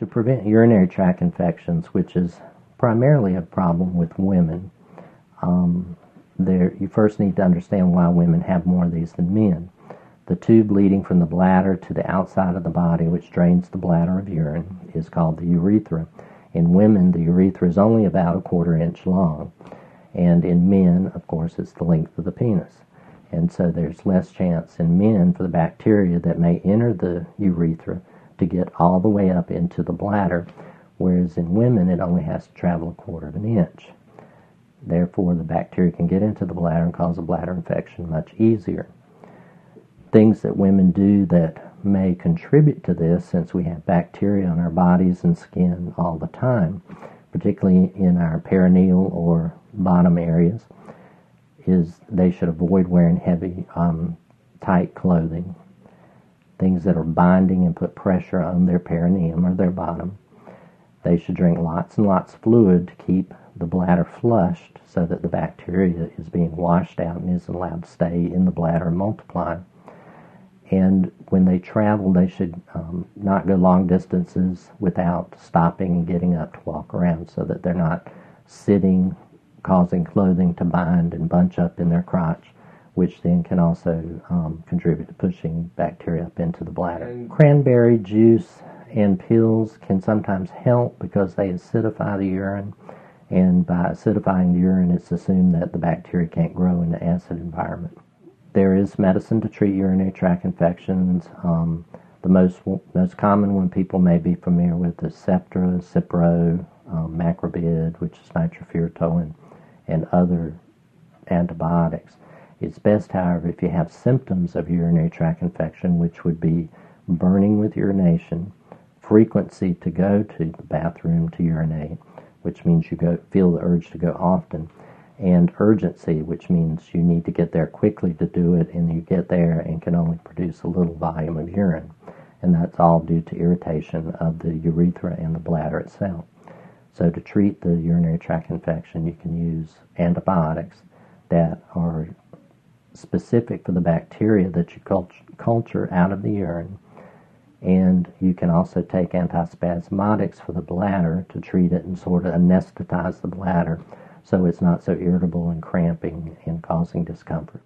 To prevent urinary tract infections, which is primarily a problem with women, you first need to understand why women have more of these than men. The tube leading from the bladder to the outside of the body, which drains the bladder of urine, is called the urethra. In women, the urethra is only about a 1/4 inch long, and in men, of course, it's the length of the penis. And so there's less chance in men for the bacteria that may enter the urethra to get all the way up into the bladder, whereas in women it only has to travel a 1/4 inch. Therefore, the bacteria can get into the bladder and cause a bladder infection much easier. Things that women do that may contribute to this, since we have bacteria on our bodies and skin all the time, particularly in our perineal or bottom areas, is they should avoid wearing heavy, tight clothing, things that are binding and put pressure on their perineum or their bottom. They should drink lots and lots of fluid to keep the bladder flushed so that the bacteria is being washed out and isn't allowed to stay in the bladder and multiply. And when they travel, they should not go long distances without stopping and getting up to walk around, so that they're not sitting, causing clothing to bind and bunch up in their crotch, which then can also contribute to pushing bacteria up into the bladder. And cranberry juice and pills can sometimes help because they acidify the urine, and by acidifying the urine, it's assumed that the bacteria can't grow in the acid environment. There is medicine to treat urinary tract infections. The most common one people may be familiar with is Septra, Cipro, Macrobid, which is nitrofurantoin, and other antibiotics. It's best, however, if you have symptoms of urinary tract infection, which would be burning with urination, frequency to go to the bathroom to urinate, which means you feel the urge to go often, and urgency, which means you need to get there quickly to do it, and you get there and can only produce a little volume of urine. And that's all due to irritation of the urethra and the bladder itself. So to treat the urinary tract infection, you can use antibiotics that are specific for the bacteria that you culture out of the urine. And you can also take antispasmodics for the bladder to treat it and sort of anesthetize the bladder so it's not so irritable and cramping and causing discomfort.